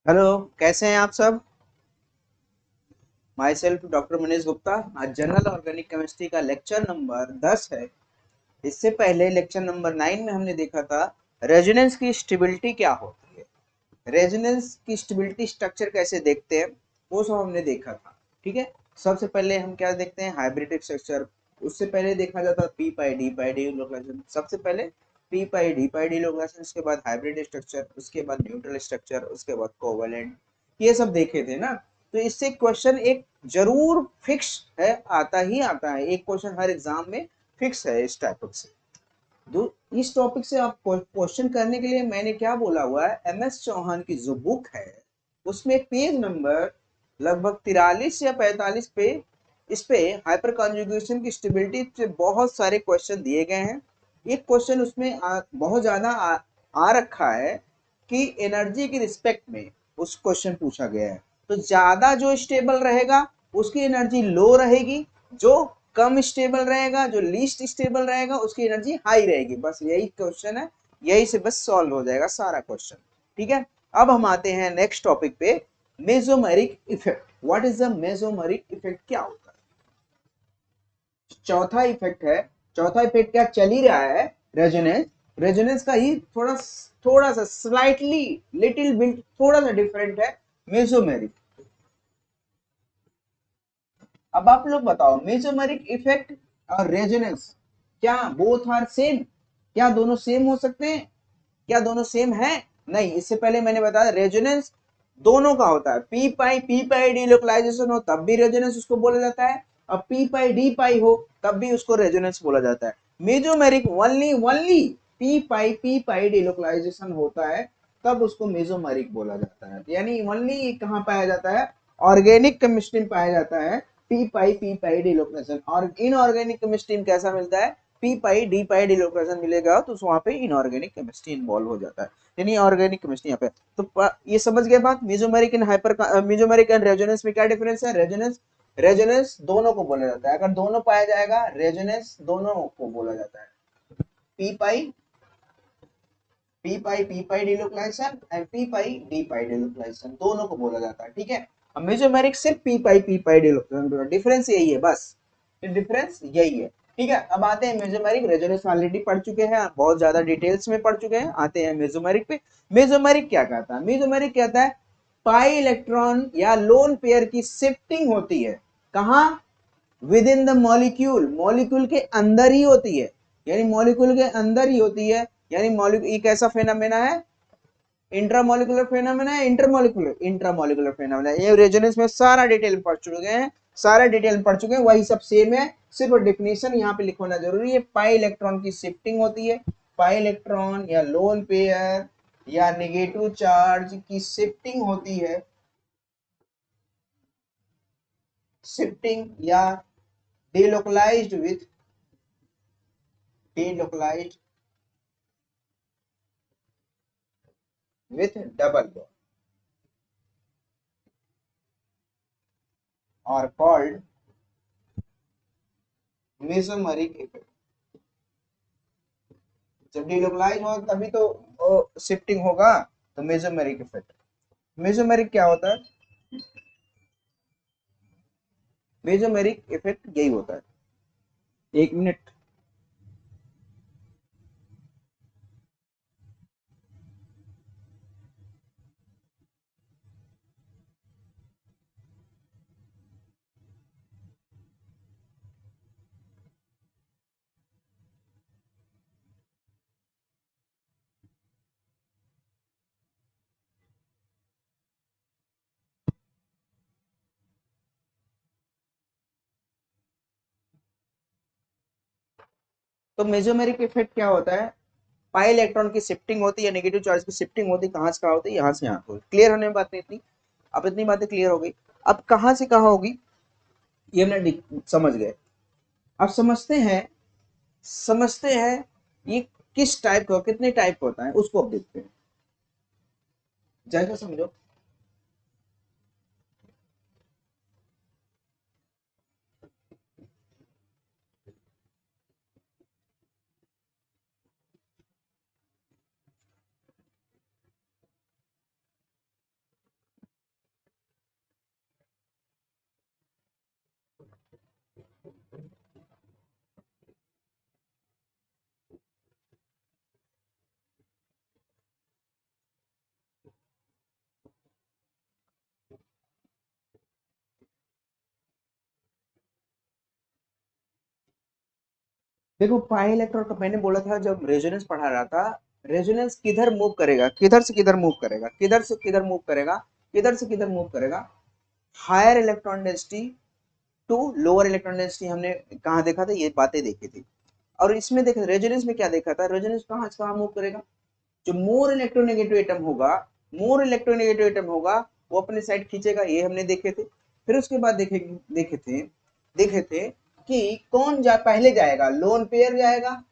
Hello. कैसे हैं आप सब। My self doctor Manish Gupta. आज जनरल ऑर्गेनिक केमिस्ट्री का लेक्चर नंबर 10 है। इससे पहले लेक्चर नंबर 9 में हमने देखा था रेजोनेंस की स्टेबिलिटी क्या होती है, रेजोनेंस की स्टेबिलिटी स्ट्रक्चर कैसे देखते हैं, वो सब हमने देखा था। ठीक है। सबसे पहले हम क्या देखते हैं, हाइब्रिड स्ट्रक्चर। उससे पहले देखा जाता पी पाई डी लोकेशन। सबसे पहले पी पाई डी लोकेशन, उसके बाद हाइब्रिड स्ट्रक्चर, उसके बाद न्यूट्रल स्ट्रक्चर, उसके बाद कोवेलेंट। ये सब देखे थे ना। तो इससे क्वेश्चन एक जरूर फिक्स है, आता ही आता है, एक क्वेश्चन हर एग्जाम में फिक्स है इस टॉपिक से। इस टॉपिक से आप क्वेश्चन करने के लिए मैंने क्या बोला हुआ है, एम एस चौहान की जो बुक है उसमें पेज नंबर लगभग 43 या 45 पे इस पे हाइपर कॉन्जुगेशन की स्टेबिलिटी से बहुत सारे क्वेश्चन दिए गए हैं। एक क्वेश्चन उसमें बहुत ज्यादा आ रखा है कि एनर्जी की रिस्पेक्ट में उस क्वेश्चन पूछा गया है। तो ज्यादा जो स्टेबल रहेगा उसकी एनर्जी लो रहेगी, जो कम स्टेबल रहेगा, जो लीस्ट स्टेबल रहेगा, उसकी एनर्जी हाई रहेगी। बस यही क्वेश्चन है, यही से बस सॉल्व हो जाएगा सारा क्वेश्चन। ठीक है। अब हम आते हैं नेक्स्ट टॉपिक पे, mesomeric effect. What is the mesomeric effect, क्या होता है। चौथा इफेक्ट है, चौथा इफेक्ट क्या चल ही रहा है, रेजोनेंस। रेजोनेंस का ही थोड़ा थोड़ा सा स्लाइटली लिटिल बिट थोड़ा सा डिफरेंट है मेसोमेरिक। अब आप लोग बताओ, मेसोमेरिक इफेक्ट और रेजोनेंस क्या बोथ आर सेम, क्या दोनों सेम हो सकते हैं, क्या दोनों सेम है। नहीं, इससे पहले मैंने बताया रेजोनेंस दोनों का होता है। पी पाई डी लोकलाइजेशन हो तब भी रेजोनेंस उसको बोला जाता है, और पी पाई डी पाई हो तब भी उसको रेजोनेंस बोला जाता है। मेसोमेरिक ओनली ओनली पी पाई डी लोकलाइजेशन होता है तब उसको मेसोमेरिक बोला जाता है। यानी ओनली कहाँ पाया जाता है, ऑर्गेनिक केमिस्ट्री में पाया जाता है पी पाई डी लोकलाइजेशन। और इनऑर्गेनिक केमिस्ट्री में कैसा मिलता है, पी पाई डिलोक्रेशन मिलेगा तो वहां पे इनऑर्गेनिक केमिस्ट्री इन्वॉल्व हो जाता है, यानी ऑर्गेनिक केमिस्ट्री यहाँ पे। तो ये समझ गए बात। Mesomeric and hyper mesomeric and resonance में क्या डिफरेंस है। रेजोनेंस रेजोनेंस दोनों को बोला जाता है, अगर दोनों पाया जाएगा रेजोनेंस दोनों को बोला जाता है। P pi P pi delocalisation and D pi delocalisation दोनों को बोला जाता है। ठीक है। अब मेसोमेरिक सिर्फ पी पाई डिलोक्रेशन, डिफरेंस यही है बस, डिफरेंस यही है। ठीक है। अब आते हैं मेसोमेरिक। रेजोनेंस ऑलरेडी पढ़ चुके हैं, बहुत ज्यादा डिटेल्स में पढ़ चुके हैं। आते हैं मेसोमेरिक पे। मेसोमेरिक क्या कहता है, मेसोमेरिक कहता है पाई इलेक्ट्रॉन या लोन पेयर की शिफ्टिंग होती है। कहाँ, with in the molecule, molecule के अंदर ही होती है, यानी मॉलिक्यूल के अंदर ही होती है। यानी मॉलिक्यूल एक ऐसा फेनोमेना है, इंट्रामोलिकुलर फेनोमेना है, इंट्रामोलिकुलर फेनोमेना। ये रेजोनेंस में सारा डिटेल पढ़ चुके हैं, सारा डिटेल पढ़ चुके हैं, वही सब सेम है, सिर्फ डेफिनेशन यहाँ पे लिखवाना जरूरी है। पाई इलेक्ट्रॉन की शिफ्टिंग होती है, पाई इलेक्ट्रॉन या लोन पेयर या नेगेटिव चार्ज की शिफ्टिंग होती है, शिफ्टिंग या delocalized with delocalized with double bond are called mesomeric effect। जब delocalize हो तभी तो शिफ्टिंग होगा, तो मेसोमेरिक इफेक्ट। मेसोमेरिक क्या होता है, मेसोमेरिक इफेक्ट यही होता है। एक मिनट। तो मेसोमेरिक इफेक्ट क्या होता है, पाई इलेक्ट्रॉन की शिफ्टिंग होती है, नेगेटिव चार्ज की शिफ्टिंग होती है, कहाँ से कहाँ होती है, यहाँ से यहाँ होती है। क्लियर होने में बात नहीं इतनी। अब इतनी बातें क्लियर हो गई। अब कहाँ से कहाँ होगी ये हमने समझ गए। अब समझते हैं ये किस टाइप का, कितने टाइप का होता है उसको अब देखते हैं। जैसा समझो, देखो पाई इलेक्ट्रॉन का मैंने बोला था जब रेजोनेंस पढ़ा रहा था, रेजोनेंस किधर मूव करेगा, किधर से किधर मूव करेगा, किधर से किधर मूव करेगा, किधर से किधर मूव करेगा, higher electron density to lower electron density. हमने कहाँ देखा था, ये बातें देखी थी। और इसमें देखा रेजोनेंस में क्या देखा था, रेजोनेंस कहाँ से कहाँ मूव करेगा, जो मोर इलेक्ट्रोनेगेटिव एटम होगा, मोर इलेक्ट्रोनेगेटिव एटम होगा वो अपने साइड खींचेगा, ये हमने देखे थे। फिर उसके बाद देखे थे कि कौन पहले जाएगा, लोन पेयर जाएगा,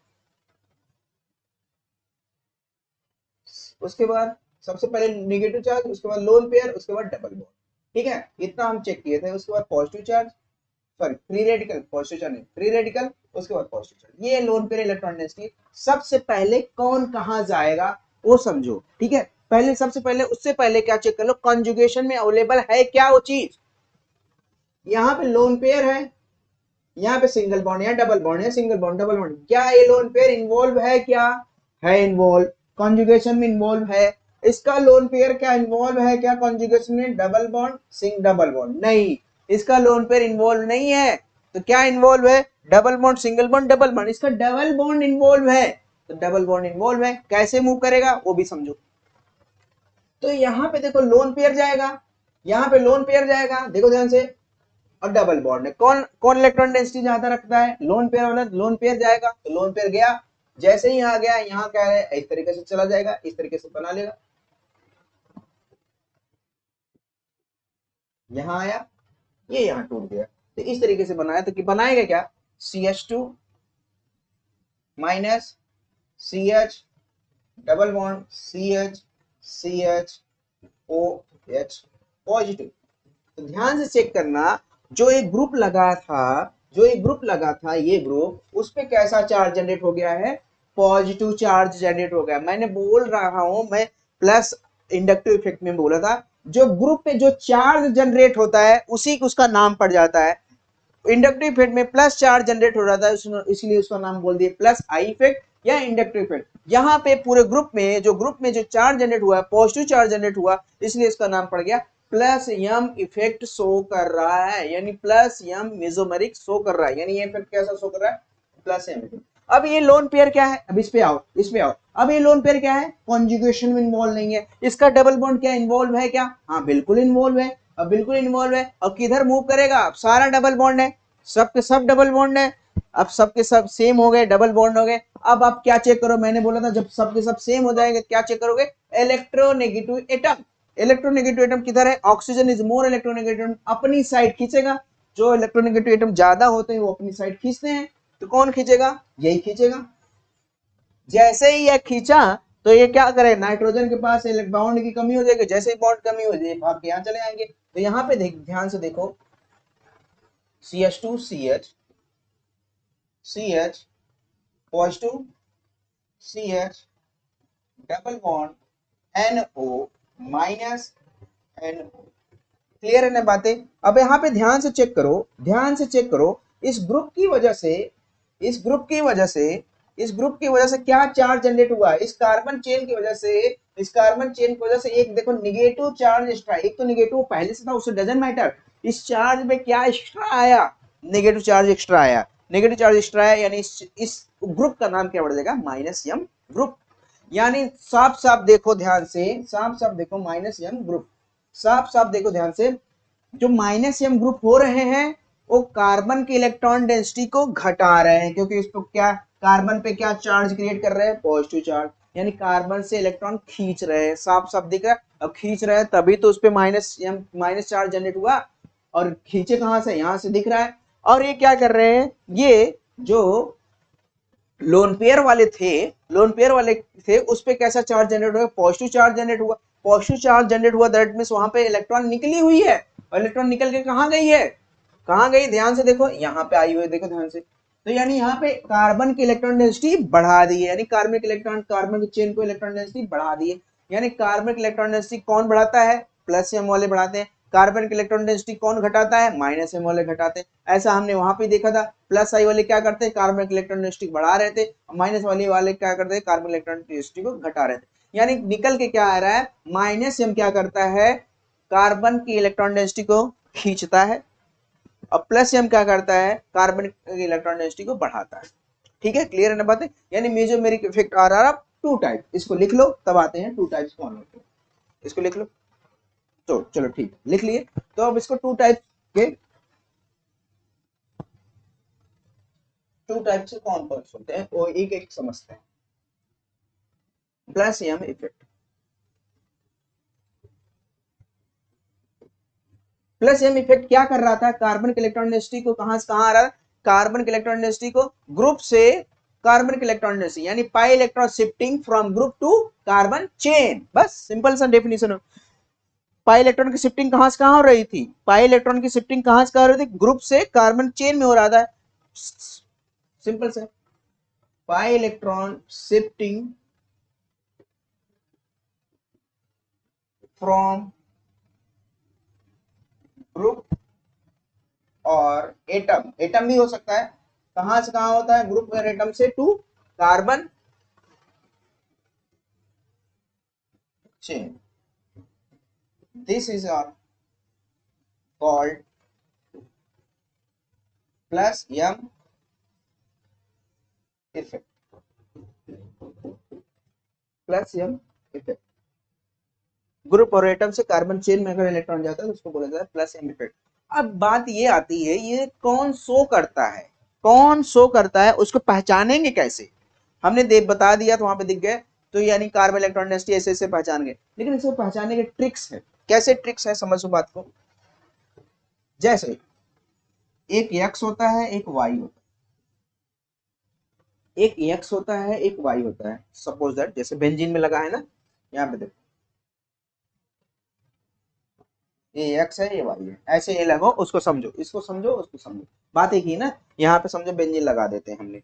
उसके बाद सबसे पहले नेगेटिव चार्ज, उसके बाद लोन पेयर, उसके बाद डबल बॉन्ड। ठीक है, इतना हम चेक किए थे। उसके बाद positive charge, sorry free radical, positive charge नहीं, फ्री रेडिकल, उसके बाद पॉजिटिव चार्ज। ये लोन पेयर इलेक्ट्रॉन डेंसिटी। सबसे पहले कौन कहां जाएगा वो समझो, ठीक है। पहले सबसे पहले उससे पहले क्या चेक कर लो, कॉन्जुगेशन में अवेलेबल है क्या वो चीज। यहाँ पे लोन पेयर है, यहाँ पे सिंगल बॉन्ड या डबल बॉन्ड है, सिंगल बॉन्ड डबल बॉन्ड, क्या ये लोन पेयर इन्वॉल्व है, क्या है इन्वॉल्व, कॉन्जुगेशन में इन्वॉल्व है। इसका लोन पेयर क्या इन्वॉल्व है क्या कॉन्जुगेशन में, डबल बॉन्ड सिंग डबल बॉन्ड, नहीं, इसका लोन पेयर इन्वॉल्व नहीं है। तो क्या इन्वॉल्व है, double bond single bond double bond, इसका डबल बॉन्ड इन्वॉल्व है। तो डबल बॉन्ड इन्वॉल्व है, कैसे मूव करेगा वो भी समझो। तो यहाँ पे देखो लोन पेयर जाएगा, यहाँ पे लोन पेयर जाएगा, देखो ध्यान से, और डबल बॉन्ड है, कौन कौन इलेक्ट्रॉन डेंसिटी ज्यादा रखता है, लोन पेयर वाला, लोन पेयर जाएगा, तो लोन पेयर गया, जैसे ही यहाँ गया, यहाँ क्या है, इस तरीके से चला जाएगा, इस तरीके से बना लेगा, यहाँ आया, ये यहाँ टूट गया, तो इस तरीके से बनाया, तो कि बनाएगा क्या, CH2 minus CH double bond CH positive. तो ध्यान से चेक करना, जो एक ग्रुप लगा था, ये ग्रुप, उस पे कैसा चार्ज जनरेट हो गया है, पॉजिटिव चार्ज जनरेट हो गया। मैंने बोल रहा हूं, मैं प्लस इंडक्टिव इफेक्ट में बोला था, जो ग्रुप पे जो चार्ज जनरेट होता है उसी को उसका नाम पड़ जाता है। इंडक्टिव इफेक्ट में प्लस चार्ज जनरेट हो रहा था, इसलिए उसका नाम बोल दिए प्लस आई इफेक्ट या इंडक्टिव इफेक्ट। यहाँ पे पूरे ग्रुप में जो चार्ज जनरेट हुआ, पॉजिटिव चार्ज जनरेट हुआ, इसलिए इसका नाम पड़ गया प्लस यम इफेक्ट शो कर रहा है, यानी प्लस यम मेसोमेरिक शो कर रहा है, यानी ये इफेक्ट कैसा शो कर रहा है, प्लस यम इफेक्ट। अब ये लोन पेयर क्या है, अब इस पे आओ, अब ये लोन पेयर क्या है, कॉन्जुगेशन में इन्वॉल्व नहीं है। इसका डबल बॉन्ड क्या इन्वॉल्व है क्या, हाँ बिल्कुल इन्वॉल्व है, अब बिल्कुल इन्वॉल्व है। और किधर मूव करेगा, अब सारा डबल बॉन्ड है, सबके सब डबल बॉन्ड है, अब सबके सब सेम हो गए, डबल बॉन्ड हो गए। अब आप क्या चेक करो, मैंने बोला था जब सबके सब सेम हो जाएंगे क्या चेक करोगे, इलेक्ट्रोनेगेटिव एटम। इलेक्ट्रोनेगेटिव एटम किधर है, ऑक्सीजन इज मोर इलेक्ट्रोनेगेटिव, अपनी साइड खींचेगा, जो इलेक्ट्रोनेगेटिव एटम ज्यादा होते हैं वो अपनी साइड खींचते हैं, तो कौन खींचेगा, यही खींचेगा। जैसे ही यह खींचा तो ये क्या करे, नाइट्रोजन के पास बॉन्ड की कमी हो जाएगी, जैसे ही बॉन्ड कमी हो जाएगी भाग के यहाँ चले आएंगे। तो यहाँ पे ध्यान से देखो, CH2 CH positive CH double bond NO minus NO। Clear है ना बातें। अब यहाँ पे ध्यान से चेक करो, इस ग्रुप की वजह से, इस ग्रुप की वजह से क्या चार्ज जनरेट हुआ, इस कार्बन चेन की वजह से, एक देखो निगेटिव चार्ज एक्स्ट्रा, एक तो निगेटिव पहले से था उससे डजंट मैटर, इस चार्ज में क्या एक्स्ट्रा आया, नेगेटिव चार्ज एक्स्ट्रा आया, यानी इस ग्रुप का नाम क्या बढ़ जाएगा, माइनस यम ग्रुप। यानी साफ साफ देखो ध्यान से, माइनस यम ग्रुप, साफ साफ देखो ध्यान से, जो माइनस एम ग्रुप हो रहे हैं वो कार्बन की इलेक्ट्रॉन डेंसिटी को घटा रहे हैं, क्योंकि इसको क्या, कार्बन पे क्या चार्ज क्रिएट कर रहे हैं, पॉजिटिव चार्ज, यानी कार्बन से इलेक्ट्रॉन खींच रहे हैं, साफ साफ दिख रहा है। अब खींच रहे हैं तभी तो उस पे माइनस चार्ज जनरेट हुआ, और खींचे कहां से, यहां से दिख रहा है। और ये क्या कर रहे हैं, ये जो लोन पेयर वाले थे उस पे कैसा चार्ज जनरेट हुआ, पॉजिटिव चार्ज जनरेट हुआ, दैट मींस वहां पे इलेक्ट्रॉन निकली हुई है, और इलेक्ट्रॉन निकल के कहां गई है, कहां गई, ध्यान से देखो, यहाँ पे आई हुई है, देखो ध्यान से। तो यानी यहाँ पे कार्बन की इलेक्ट्रॉन डेंसिटी बढ़ा दी है, यानी कार्बन की चेन को इलेक्ट्रॉन डेंसिटी बढ़ा दी है। यानी कार्बन की इलेक्ट्रॉन डेंसिटी कौन बढ़ाता है, प्लस एम वाले बढ़ाते हैं, कार्बन की इलेक्ट्रॉन डेंसिटी कौन घटाता है, माइनस एम वाले घटाते हैं। ऐसा हमने वहां पे देखा था, प्लस आई वाले क्या करते हैं, कार्बन की इलेक्ट्रॉन डेंसिटी बढ़ा रहे थे, माइनस वाले क्या करते हैं, कार्बन इलेक्ट्रॉन डेंसिटी को घटा रहे थे। यानी निकल के क्या आ रहा है, माइनस एम क्या करता है, कार्बन की इलेक्ट्रॉन डेंसिटी को खींचता है, और प्लस एम क्या करता है, कार्बन की इलेक्ट्रॉन डेंसिटी को बढ़ाता है। ठीक है, क्लियर है ना बातें। यानी mesomeric effect are are of two type, इसको लिख लो तब आते हैं टू टाइप्स कौन होते हैं, इसको लिख लो। तो चलो ठीक लिख लिए। तो अब इसको टू टाइप से कौन कौन से होते हैं वो एक एक समझते हैं। Plus M effect, plus M effect क्या कर रहा था, कार्बन के इलेक्ट्रॉन डेंसिटी को कहां से कहां आ रहा है, कार्बन के इलेक्ट्रॉन डेंसिटी को ग्रुप से कार्बन के इलेक्ट्रॉन डेंसिटी, यानी pi electron shifting from group to carbon chain, बस सिंपल सा डेफिनेशन हो। पाई इलेक्ट्रॉन की शिफ्टिंग कहां से कहां हो रही थी, पाई इलेक्ट्रॉन की शिफ्टिंग कहां से कहां हो रही थी, ग्रुप से कार्बन चेन में हो रहा था, सिंपल से पाई इलेक्ट्रॉन शिफ्टिंग फ्रॉम ग्रुप और एटम, एटम भी हो सकता है, कहां से कहां होता है, ग्रुप और एटम से to carbon chain, this is called plus M effect, plus M effect, group और एटम से कार्बन चेन में अगर इलेक्ट्रॉन जाता है तो उसको बोला जाता है प्लस एम इफेक्ट। अब बात ये आती है ये कौन शो करता है, कौन शो करता है, उसको पहचानेंगे कैसे, हमने बता दिया तो वहां पे दिख गए, तो यानी कार्बन इलेक्ट्रॉन डेंसिटी ऐसे ऐसे पहचान गए, लेकिन इसको पहचानने के ट्रिक्स है, कैसे ट्रिक्स है समझो बात को। जैसे एक एक्स होता है एक वाई होता है, एक एक्स होता है एक वाई होता है, सपोज दैट जैसे बेंजीन में लगा है ना, यहाँ पे देखो ये एक्स है ये वाई है, ऐसे ये लगो, उसको समझो, इसको समझो उसको समझो, बात एक ही ना। यहाँ पे समझो बेंजीन लगा देते हैं हमने,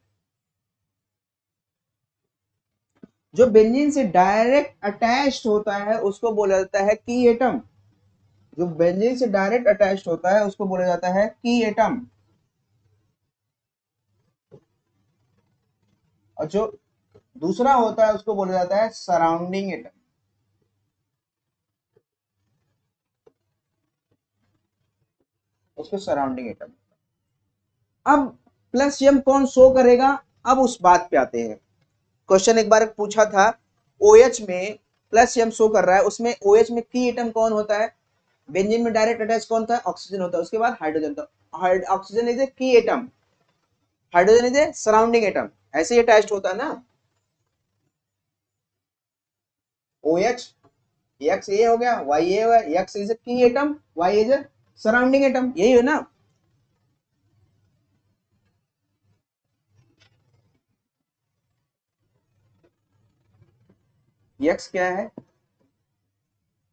जो बेंजीन से डायरेक्ट अटैच्ड होता है उसको बोला जाता है की एटम, जो बेंजीन से डायरेक्ट अटैच्ड होता है उसको बोला जाता है की एटम, और जो दूसरा होता है उसको बोला जाता है सराउंडिंग एटम, उसको सराउंडिंग एटम। अब प्लस एम कौन शो करेगा, अब उस बात पे आते हैं। क्वेश्चन एक बार पूछा था OH में प्लस एम शो कर रहा है, उसमें OH में की एटम कौन होता है, बेंजीन में डायरेक्ट अटैच कौन था, ऑक्सीजन होता है, उसके बाद हाइड्रोजन था, oxygen is a key atom, hydrogen is a surrounding atom, ऐसे ही अटैच्ड होता है ना। OH एक्स ये हो गया, वाई ये हो गया, x is a key atom, Y is a surrounding atom, यही है ना। एक्स क्या है,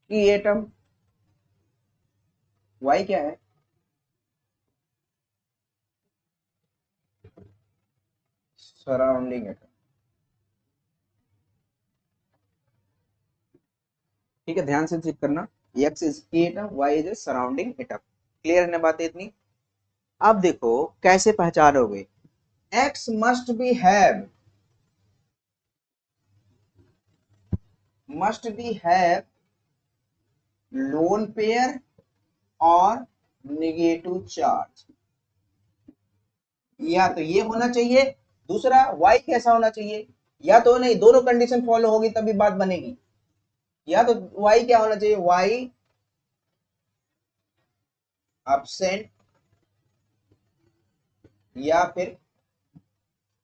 की एटम, वाई क्या है, सराउंडिंग एटम। ठीक है, ध्यान से चेक करना, X is key atom, Y is a surrounding atom, clear है ना बात इतनी। अब देखो कैसे पहचानोगे, X must be have lone pair और निगेटिव चार्ज, या तो ये होना चाहिए, दूसरा वाई कैसा होना चाहिए, या तो नहीं दोनों कंडीशन फॉलो होगी तभी बात बनेगी, या तो वाई क्या होना चाहिए, वाई absent, या फिर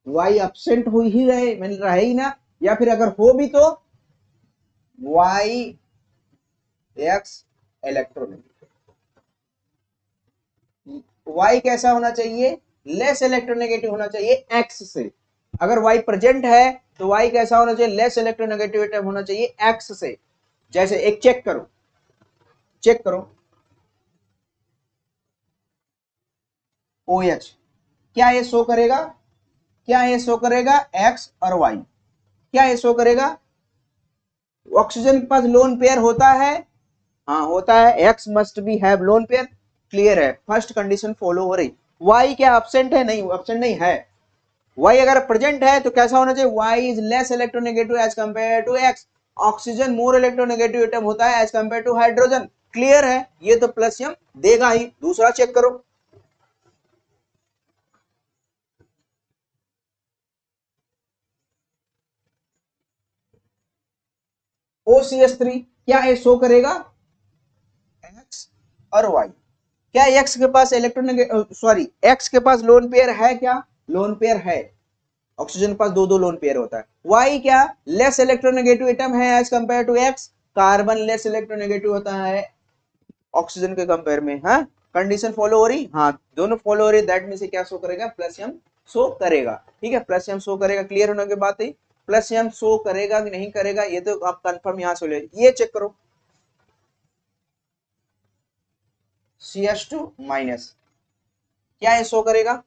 वाई absent हो ही रहे, मैंने रहे ही ना, या फिर अगर हो भी तो वाई एक्स इलेक्ट्रोनेगेटिव, वाई कैसा होना चाहिए, लेस इलेक्ट्रोनेगेटिव होना चाहिए एक्स से, अगर वाई प्रेजेंट है तो वाई कैसा होना चाहिए, लेस इलेक्ट्रोनेगेटिव होना चाहिए एक्स से। जैसे एक चेक करो OH, क्या ये शो करेगा, क्या ये शो करेगा एक्स और वाई, क्या ये शो करेगा, ऑक्सीजन के पास लोन पेयर होता है, हाँ होता है, x must be have lone pair, clear है, फर्स्ट कंडीशन फॉलो हो रही। वाई क्या एब्सेंट है, नहीं एब्सेंट नहीं है, वाई अगर प्रेजेंट है तो कैसा होना चाहिए, Y is less electronegative as compared to X, oxygen more electronegative atom होता है as compared to hydrogen, clear है, ये तो प्लस एम देगा ही। दूसरा चेक करो, OCH3, क्या ये शो करेगा X और Y? क्या X के पास X के पास लोन पेयर है? क्या लोन पेयर है? ऑक्सीजन के पास दो दो लोन पेयर होता है। Y क्या लेस इलेक्ट्रोनेगेटिव एटम है as compared to X, carbon less electronegative होता है ऑक्सीजन के कंपेयर में। हाँ, कंडीशन फॉलो हो रही? हाँ, दोनों फॉलो हो रही। दैट मीन से क्या शो करेगा? प्लस एम शो करेगा। ठीक है, प्लस एम शो करेगा। क्लियर होने के बाद ही प्लस एम शो करेगा कि नहीं करेगा ये तो आप कंफर्म यहां से ले, ये चेक करो। CH2 माइनस, क्या ये शो करेगा?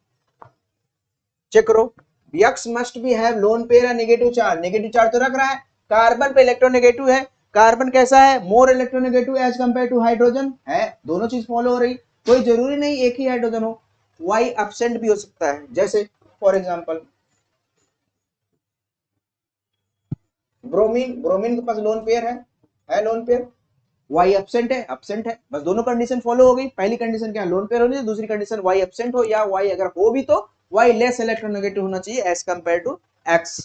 चेक करो। X must be have lone pair या नेगेटिव चार्ज। नेगेटिव चार्ज तो रख रहा है, कार्बन पे इलेक्ट्रोनेगेटिव है। कार्बन कैसा है? More electronegative as compared to hydrogen है। दोनों चीज फॉलो हो रही, कोई जरूरी नहीं एक ही हाइड्रोजन हो। Y एब्सेंट भी हो सकता है, जैसे फॉर एग्जांपल ब्रोमीन। ब्रोमीन के पास लोन पेयर है लोन पेयर। Y एब्सेंट है, एब्सेंट है। बस दोनों कंडीशन फॉलो हो गई। पहली कंडीशन क्या? लोन पेयर होनी चाहिए। दूसरी कंडीशन Y एब्सेंट हो, या Y अगर हो भी तो Y लेस इलेक्ट्रोनेगेटिव होना चाहिए as compared to X।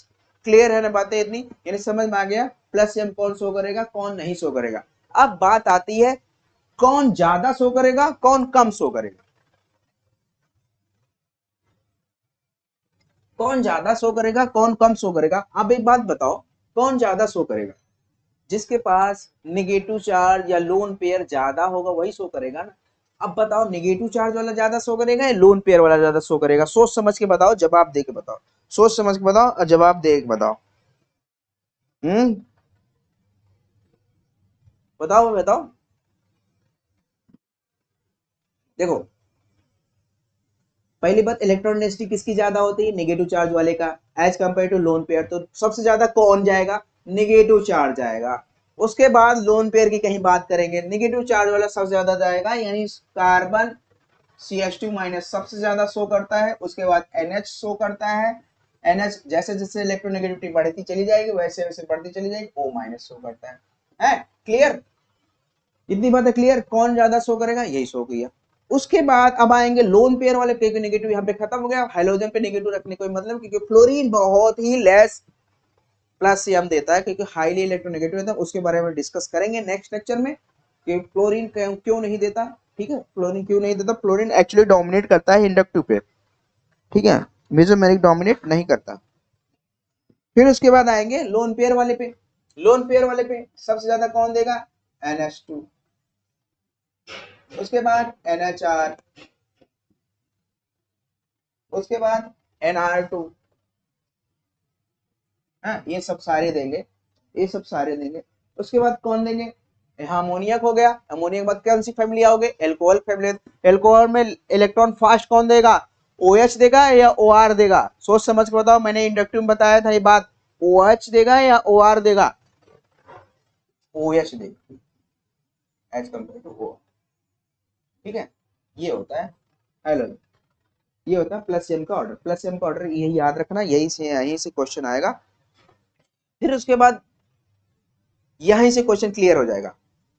Clear है ना बातें इतनी? यानी समझ में आ गया प्लस एम कौन शो करेगा, कौन नहीं शो करेगा। अब बात आती है कौन ज्यादा शो करेगा, कौन कम शो करेगा। कौन ज्यादा शो करेगा, कौन कम शो करेगा। अब एक बात बताओ, कौन ज्यादा शो करेगा? जिसके पास निगेटिव चार्ज या लोन पेयर ज्यादा होगा वही शो करेगा ना। अब बताओ निगेटिव चार्ज वाला ज्यादा शो करेगा या लोन पेयर वाला ज्यादा शो करेगा? सोच समझ के बताओ, जवाब दे के बताओ। सोच समझ के बताओ और जवाब दे के बताओ। हम्म, बताओ बताओ। देखो, पहली बात, इलेक्ट्रॉन डेंसिटी किसकी ज्यादा होती है? नेगेटिव चार्ज वाले का as compared to lone pair. तो सबसे ज्यादा कौन जाएगा? नेगेटिव चार्ज जाएगा। उसके बाद लोन पेयर की कहीं बात करेंगे, नेगेटिव चार्ज वाला सबसे ज्यादा जाएगा, यानी कार्बन CH2 माइनस सबसे ज्यादा शो करता है। उसके बाद NH शो करता है। NH जैसे जैसे इलेक्ट्रोनेगेटिविटी बढ़ती चली जाएगी वैसे वैसे बढ़ती चली जाएगी, O माइनस शो करता है क्लियर? इतनी बात है क्लियर? कौन ज्यादा शो करेगा यही शो किया। उसके बाद अब आएंगे लोन पेयर वाले पे। नेगेटिव यहाँ पे खत्म हो गया। हाइड्रोजन पे नेगेटिव रखने कोई मतलब, क्योंकि फ्लोरीन बहुत ही लेस प्लस से हम देता है, क्योंकि हाईली इलेक्ट्रोनेगेटिव है। उसके बारे में डिस्कस करेंगे नेक्स्ट लेक्चर में कि फ्लोरीन क्यों नहीं देता। ठीक है, फ्लोरीन क्यों नहीं देता? फ्लोरीन एक्चुअली डोमिनेट करता है इंडक्टिव पे, ठीक है, मेसोमेरिक डोमिनेट नहीं करता। फिर उसके बाद आएंगे लोन पेयर वाले पे। लोन पेयर वाले पे सबसे ज्यादा कौन देगा? NH2। उसके बाद NHR। उसके बाद NR2। हाँ, ये सब सारे देंगे, ये सब सारे देंगे। उसके बाद कौन देंगे? अमोनियक हो गया। अमोनिया के बाद कौन सी फैमिली आओगे? Alcohol family. एल्कोहल में इलेक्ट्रॉन फास्ट कौन देगा? OH देगा या OR देगा? सोच समझ के बताओ। मैंने इंडक्टिव में बताया था ये बात, OH देगा या OR देगा? OH देगा एज कम्पेयर टू O। ठीक है, ये होता है हेलो, ये होता है प्लस एम का ऑर्डर। प्लस एम का ऑर्डर यही याद रखना, यहीं से क्वेश्चन आएगा। फिर उसके बाद यहीं से क्वेश्चन क्लियर हो जाएगा।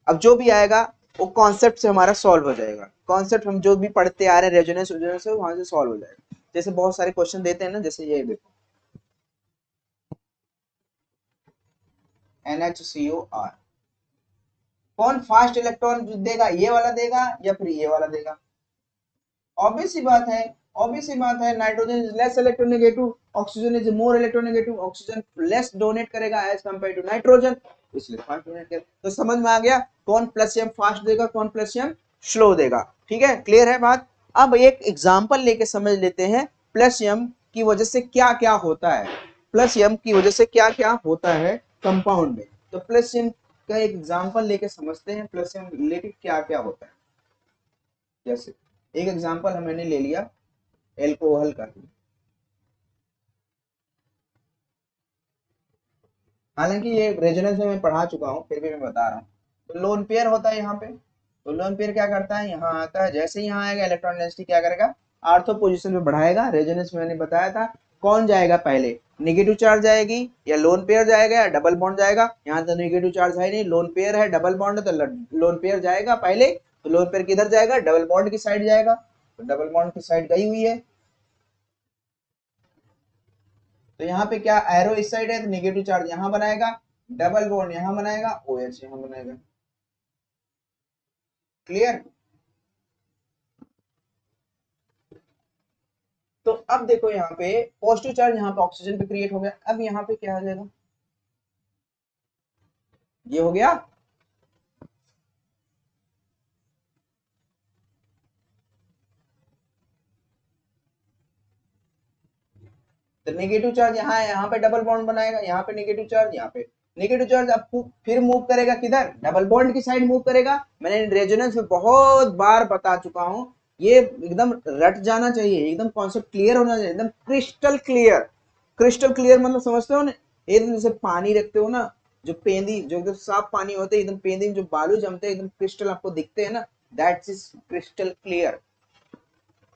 अब जो भी आएगा वो कॉन्सेप्ट से हमारा सॉल्व हो जाएगा। कॉन्सेप्ट हम जो भी पढ़ते आ रहे हैं रेजोनेंस से वहां से सॉल्व हो जाएगा। जैसे बहुत सारे क्वेश्चन देते हैं ना, जैसे ये देखो NHCOR, कौन फास्ट इलेक्ट्रॉन देगा? ये वाला देगा या फिर ये वाला देगा? ऑब्वियस सी बात है, ऑब्वियस सी बात है। Nitrogen is less electronegative, oxygen is more electronegative. Oxygen less donate करेगा एज कंपेयर टू नाइट्रोजन, इसलिए फास्ट डोनेट करेगा। तो समझ में आ गया कौन प्लसियम फास्ट देगा, कौन प्लसियम स्लो देगा। ठीक है, क्लियर है बात? अब एक एग्जांपल लेके समझ लेते हैं प्लसियम की वजह से क्या क्या होता है। प्लसियम की वजह से क्या क्या होता है कंपाउंड में। तो प्लसियम का एक एग्जांपल लेके समझते हैं प्लसियम रिलेटेड क्या क्या होता है। जैसे एक एग्जांपल मैंने ले लिया एल्कोहल का। हालांकि ये रेजोनेंस में मैं पढ़ा चुका हूँ, फिर भी मैं बता रहा हूँ। तो लोन पेयर होता है यहाँ पे। तो लोन पेयर क्या करता है? यहाँ आता है, जैसे ही यहाँ आएगा इलेक्ट्रॉन डेंसिटी क्या करेगा? आर्थो पोजीशन में बढ़ाएगा। रेजोनेंस में मैंने बताया था कौन जाएगा पहले, नेगेटिव चार्ज जाएगी या लोन पेयर जाएगा या डबल बॉन्ड जाएगा? यहाँ तो नेगेटिव चार्ज है नहीं, लोन पेयर है, डबल बॉन्ड है, तो लोन पेयर जाएगा पहले। तो लोन पेयर किधर जाएगा? डबल बॉन्ड की साइड जाएगा। तो डबल बॉन्ड की साइड गई हुई है। तो यहाँ पे क्या एरो इस साइड है तो नेगेटिव चार्ज यहाँ बनाएगा, डबल बॉन्ड यहां बनाएगा, OH यहां बनाएगा। क्लियर? तो अब देखो यहाँ पे पॉजिटिव चार्ज यहाँ पे ऑक्सीजन पे क्रिएट हो गया। अब यहाँ पे क्या आ जाएगा, ये हो गया। तो नेगेटिव चार्ज यहाँ है, यहाँ पे डबल बॉन्ड बनाएगा, यहाँ पे नेगेटिव चार्ज, यहाँ पे नेगेटिव चार्ज। अब फिर मूव करेगा किधर, डबल बॉन्ड की साइड मूव करेगा। मैंने रेजोनेंस में बहुत बार बता चुका हूँ, ये एकदम रट जाना चाहिए, एकदम कॉन्सेप्ट क्लियर होना चाहिए, एकदम क्रिस्टल क्लियर। क्रिस्टल क्लियर मतलब समझते हो ना, एकदम जैसे पानी रखते हो ना, जो पेंदी, जो एकदम साफ पानी होते है, एकदम पेंदी में जो बालू जमते हैं, एकदम क्रिस्टल आपको दिखते हैं ना, that's is crystal clear.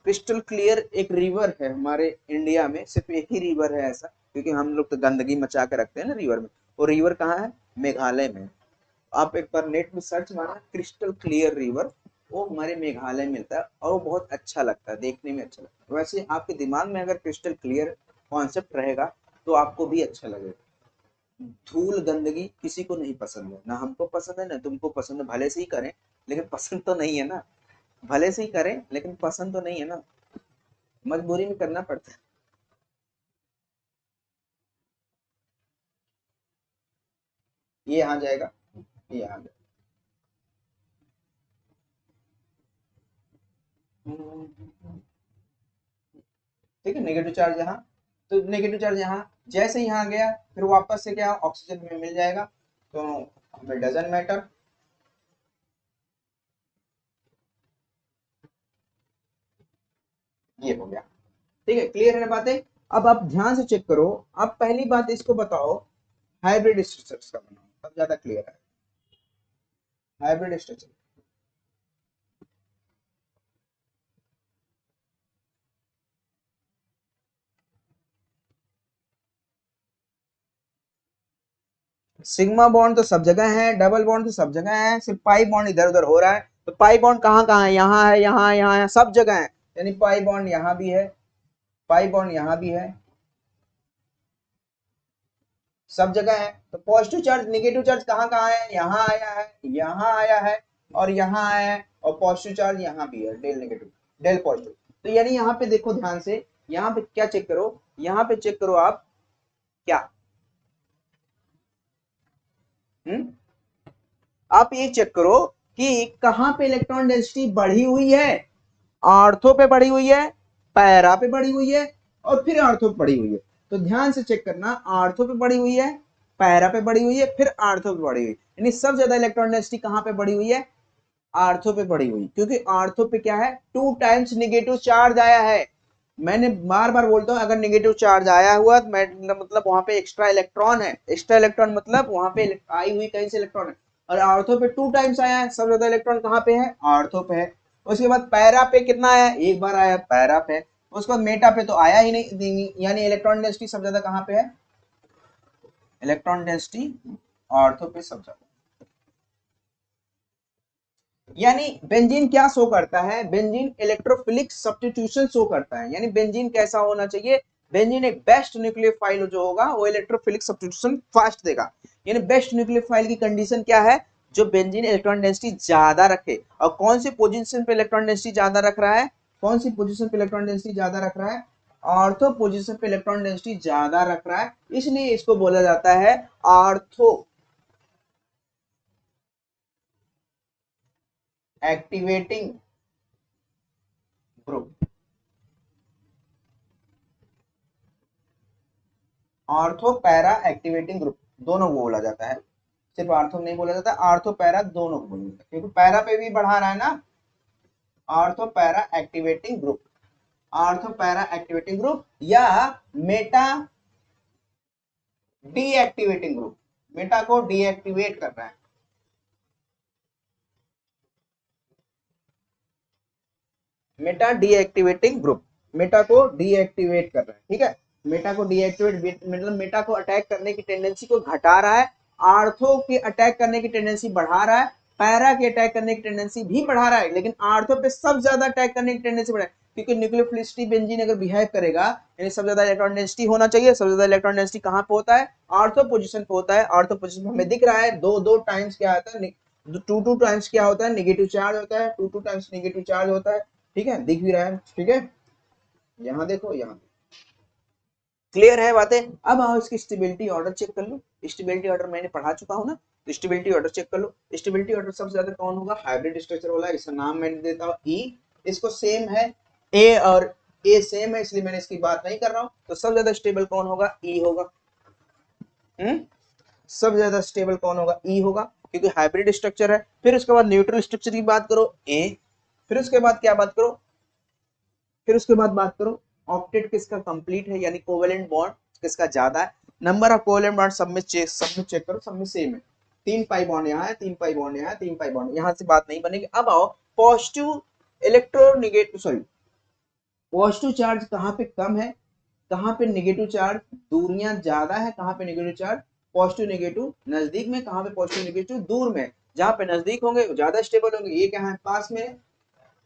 Crystal clear एक रिवर है हमारे इंडिया में, सिर्फ एक ही रिवर है ऐसा, क्योंकि हम लोग तो गंदगी मचा के रखते हैं ना रिवर में। वो रिवर कहाँ है, मेघालय में। आप एक बार नेट में सर्च मारना क्रिस्टल क्लियर रिवर, वो हमारे मेघालय में मिलता है, और वो बहुत अच्छा लगता है, देखने में अच्छा लगता है। वैसे आपके दिमाग में अगर क्रिस्टल क्लियर कॉन्सेप्ट रहेगा तो आपको भी अच्छा लगेगा। धूल गंदगी किसी को नहीं पसंद है, ना हमको पसंद है ना तुमको पसंद है, भले से ही करें लेकिन पसंद तो नहीं है ना। भले से ही करें लेकिन पसंद तो नहीं है ना, मजबूरी में करना पड़ता है। ये यहाँ जाएगा, ये यहाँ जाएगा। ठीक है, नेगेटिव चार्ज यहाँ, तो नेगेटिव चार्ज यहाँ जैसे यहाँ गया फिर वापस से क्या ऑक्सीजन में मिल जाएगा, तो हमें डजंट मैटर। ये हो गया। ठीक है, क्लियर है ना बातें? अब आप ध्यान से चेक करो। अब पहली बात इसको बताओ, हाइब्रिड स्ट्रक्चर्स का बनाओ, तब ज्यादा क्लियर है। हाइब्रिड स्ट्रक्चर, सिग्मा बॉन्ड तो सब जगह है, डबल बॉन्ड तो सब जगह है, सिर्फ पाई बॉन्ड इधर उधर हो रहा है। तो पाई बॉन्ड कहाँ कहाँ है, यहाँ है, यहाँ यहाँ है, सब जगह है। यानी पाई बॉन्ड यहाँ भी है, पाई बॉन्ड यहाँ भी है, सब जगह है। तो पॉजिटिव चार्ज नेगेटिव चार्ज कहाँ कहाँ है, यहाँ आया है, यहाँ आया है, और यहाँ आया है, और पॉजिटिव चार्ज यहाँ भी है, डेल नेगेटिव, डेल पॉजिटिव। तो यानी यहाँ पे देखो ध्यान से, यहाँ पे क्या चेक करो, यहाँ पे चेक करो आप क्या, हम्म, आप ये चेक करो कि कहाँ पे इलेक्ट्रॉन डेंसिटी बढ़ी हुई है। आर्थो पे बढ़ी हुई है, पैरा पे बढ़ी हुई है, और फिर आर्थो पे बढ़ी हुई है। तो ध्यान से चेक करना, आर्थो पे बढ़ी हुई है, पैरा पे बढ़ी हुई है, फिर आर्थो पे बढ़ी हुई है। यानी सबसे ज्यादा इलेक्ट्रॉन डेंसिटी कहां पे बढ़ी हुई है, आर्थो पे बढ़ी हुई, क्योंकि आर्थो पे क्या है, 2 टाइम्स नेगेटिव चार्ज आया है। मैंने बार बार बोलता हूँ, अगर नेगेटिव चार्ज आया हुआ तो मतलब वहां पे एक्स्ट्रा इलेक्ट्रॉन है। एक्स्ट्रा इलेक्ट्रॉन मतलब वहां पे आई हुई कहीं से इलेक्ट्रॉन है, और आर्थो पे 2 टाइम्स आया है। सबसे ज्यादा इलेक्ट्रॉन कहाँ पे है, आर्थो पे है। उसके बाद पैरा पे कितना आया, एक बार आया पैरा पे। उसके बाद मेटा पे तो आया ही नहीं, यानी इलेक्ट्रॉन डेंसिटी सबसे ज्यादा कहाँ पे है, इलेक्ट्रॉन डेंसिटी आर्थो पे सबसे ज्यादा। यानी बेंजीन क्या शो करता है, बेंजीन इलेक्ट्रोफिलिक सब्स्टिट्यूशन शो करता है। यानी बेंजीन कैसा होना चाहिए, बेंजीन एक बेस्ट न्यूक्लियोफाइल जो होगा वो इलेक्ट्रोफिलिक सब्स्टिट्यूशन फास्ट देगा। यानी बेस्ट न्यूक्लियोफाइल की कंडीशन क्या है, जो बेंजीन इलेक्ट्रॉन डेंसिटी ज्यादा रखे। और कौन सी पोजीशन पे इलेक्ट्रॉन डेंसिटी ज्यादा रख रहा है, कौन सी पोजीशन पे इलेक्ट्रॉन डेंसिटी ज्यादा रख रहा है, ऑर्थो पोजीशन पे इलेक्ट्रॉन डेंसिटी ज्यादा रख रहा है, इसलिए इसको बोला जाता है ortho activating group. Ortho para activating group दोनों को बोला जाता है, सिर्फ आर्थो नहीं बोला जाता, आर्थो पैरा दोनों को बोला जाता है, क्योंकि पैरा पे भी बढ़ा रहा है ना। Ortho para activating group, ortho para activating group, या मेटा डीएक्टिवेटिंग ग्रुप, मेटा को डीएक्टिवेट कर रहा है। मेटा डीएक्टिवेटिंग ग्रुप, मेटा को डीएक्टिवेट कर रहा है, ठीक है। मेटा को डीएक्टिवेट मतलब मेटा को अटैक करने की टेंडेंसी को घटा रहा है, आर्थो के अटैक करने की टेंडेंसी बढ़ा रहा है, पैरा के अटैक करने की टेंडेंसी भी बढ़ा रहा है, लेकिन आर्थो पे सब ज्यादा अटैक करने की टेंडेंसी बढ़ा है। क्योंकि न्यूक्लियोफिलिसिटी बेंजीन अगर बिहेव करेगा यानी सबसे ज्यादा इलेक्ट्रॉन डेंसिटी होना चाहिए, सबसे ज्यादा इलेक्ट्रॉन डेंसिटी कहाँ पे होता है, ऑर्थो पोजीशन पे होता है। ऑर्थो पोजीशन पे हमें दिख रहा है दो दो टाइम्स क्या आता है, टू टाइम्स क्या होता है, नेगेटिव चार्ज होता है, टू टाइम्स नेगेटिव चार्ज होता है, ठीक है, दिख भी रहा है, ठीक है, यहाँ देखो, यहाँ क्लियर है बातें। अब आओ इसकी स्टेबिलिटी ऑर्डर चेक कर लो। स्टेबिलिटी ऑर्डर मैंने पढ़ा चुका हूँ ना, तो स्टेबिलिटी ऑर्डर चेक कर लो। स्टेबिलिटी ऑर्डर सबसे ज्यादा कौन होगा, हाइब्रिड स्ट्रक्चर वाला, इसका नाम मैंने देता हूँ ई, इसको सेम है ए और ए सेम है इसलिए मैंने इसकी बात नहीं कर रहा हूँ। तो सबसे ज्यादा स्टेबल कौन होगा, ई होगा। सबसे ज्यादा स्टेबल कौन होगा, ई होगा, क्योंकि हाइब्रिड स्ट्रक्चर है। फिर उसके बाद न्यूट्रल स्ट्रक्चर की बात करो, ए। फिर उसके बाद क्या बात करो, फिर उसके बाद बात करो ऑक्टेट किसका कंप्लीट है, यानी कोवेलेंट बॉन्ड किसका ज्यादा है। नंबर ऑफ कोवेलेंट बॉन्ड सब में चेक करो, सब में सेम है। 3 पाई बॉन्ड यहाँ है, 3 पाई बॉन्ड यहाँ है, 3 पाई बॉन्ड, यहाँ से बात नहीं बनेगी। अब आओ positive electronegative, sorry positive charge कहाँ पे कम है, कहाँ पे नेगेटिव चार्ज, दूरियां ज्यादा है, कहाँ पे नेगेटिव चार्ज, पॉजिटिव नेगेटिव नजदीक में, कहाँ पे पॉजिटिव नेगेटिव दूर में। जहाँ पे नजदीक होंगे वो ज्यादा स्टेबल होंगे, ये कहाँ है, पास में,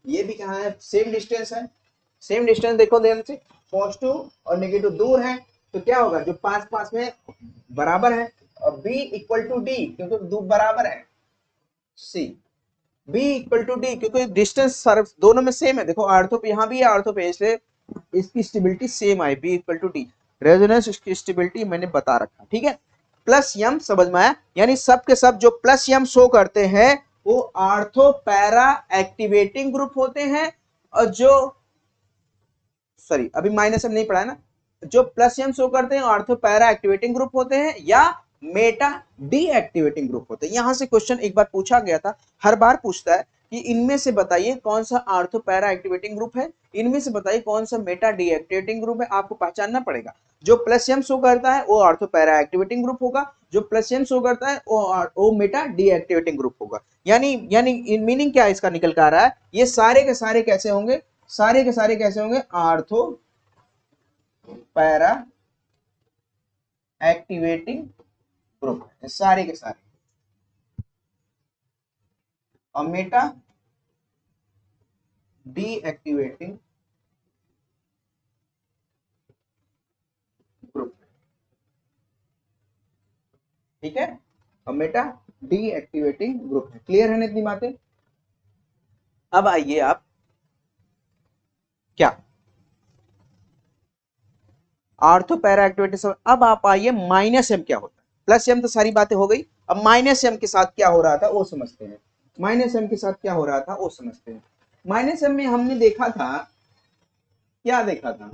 ये भी कहाँ है, सेम डिस्टेंस है। सेम डिस्टेंस देखो ध्यान से, पॉजिटिव और नेगेटिव दूर है, तो क्या होगा, जो पास पास में बराबर है, और बी इक्वल टू डी क्योंकि दूर बराबर है, C B equal to D क्योंकि डिस्टेंस दोनों में सेम है। देखो आर्थो पे यहाँ भी है, आर्थो पे, इसलिए इसकी स्टेबिलिटी सेम आई, B equal to D. Resonance की स्टेबिलिटी मैंने बता रखा, ठीक है। प्लस यम समझ में आया, यानी सब के सब जो प्लस यम शो करते हैं वो आर्थो पैरा एक्टिवेटिंग ग्रुप होते हैं, और जो सॉरी अभी माइनस एम नहीं पढ़ा है ना, जो प्लस एम शो करते हैं आर्थो पैरा एक्टिवेटिंग ग्रुप होते हैं या मेटा डी एक्टिवेटिंग ग्रुप होते हैं। यहां से क्वेश्चन एक बार पूछा गया था, हर बार पूछता है कि इनमें से बताइए कौन सा आर्थो पैरा एक्टिवेटिंग ग्रुप है, इनमें से बताइए कौन सा मेटा डी एक्टिवेटिंग ग्रुप है। आपको पहचानना पड़ेगा, जो प्लस एम शो करता है वो आर्थो पैरा एक्टिवेटिंग ग्रुप होगा, जो प्लस एम शो करता है वो मेटा डी एक्टिवेटिंग ग्रुप होगा। यानी मीनिंग क्या इसका निकल कर आ रहा है, ये सारे के सारे कैसे होंगे, सारे के सारे कैसे होंगे, आर्थो पैरा एक्टिवेटिंग ग्रुप, सारे के सारे, और मेटा डी एक्टिवेटिंग ग्रुप, ठीक है, और मेटा डी एक्टिवेटिंग ग्रुप है। क्लियर है ना इतनी बातें। अब आइए आप क्या आर्थो पैरा एक्टिविटी, अब आप आइए माइनस एम क्या होता है। प्लस एम तो सारी बातें हो गई, अब माइनस एम के साथ क्या हो रहा था वो समझते हैं। माइनस एम के साथ क्या हो रहा था वो समझते हैं। माइनस एम में हमने देखा था, क्या देखा था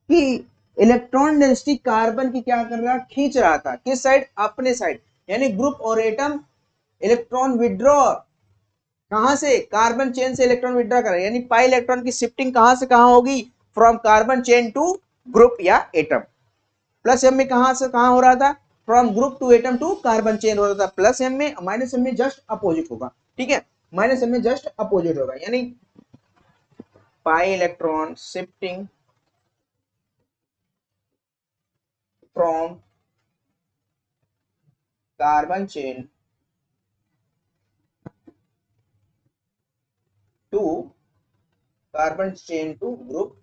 कि इलेक्ट्रॉन डेंसिटी कार्बन की क्या कर रहा, खींच रहा था, किस साइड, अपने साइड, यानी ग्रुप और एटम इलेक्ट्रॉन विड्रॉ कहां से, कार्बन चेन से इलेक्ट्रॉन विड्रॉ कर रहा है, यानी पाई इलेक्ट्रॉन की शिफ्टिंग कहां से कहां होगी, from carbon chain to group या एटम। प्लस एम में कहां से कहां हो रहा था, from group to atom to carbon chain हो रहा था प्लस एम में। माइनस एम में जस्ट अपोजिट होगा, ठीक है, माइनस एम में जस्ट अपोजिट होगा, यानी pi electron shifting from carbon chain to carbon chain to group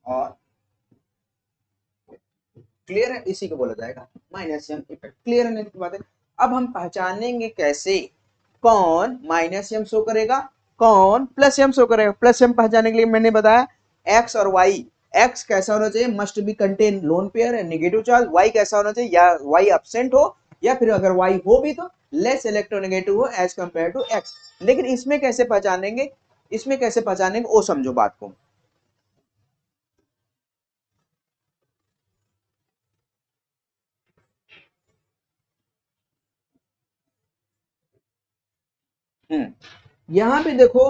और क्लियर है, इसी को बोला जाएगा माइनस एम इफेक्ट। क्लियर है की बात है। अब हम पहचानेंगे कैसे कौन माइनस एम शो करेगा, कौन प्लस एम शो करेगा। प्लस एम पहचानने के लिए मैंने बताया एक्स और वाई, एक्स कैसा होना चाहिए, must be contain lone pair है नेगेटिव चार्ज, वाई कैसा होना चाहिए, या वाई एब्सेंट हो, या फिर अगर वाई हो भी तो लेस इलेक्ट्रोनेगेटिव हो एज कंपेयर टू एक्स। लेकिन इसमें कैसे पहचानेंगे, इसमें कैसे पहचानेंगे वो समझो बात को। यहां पे देखो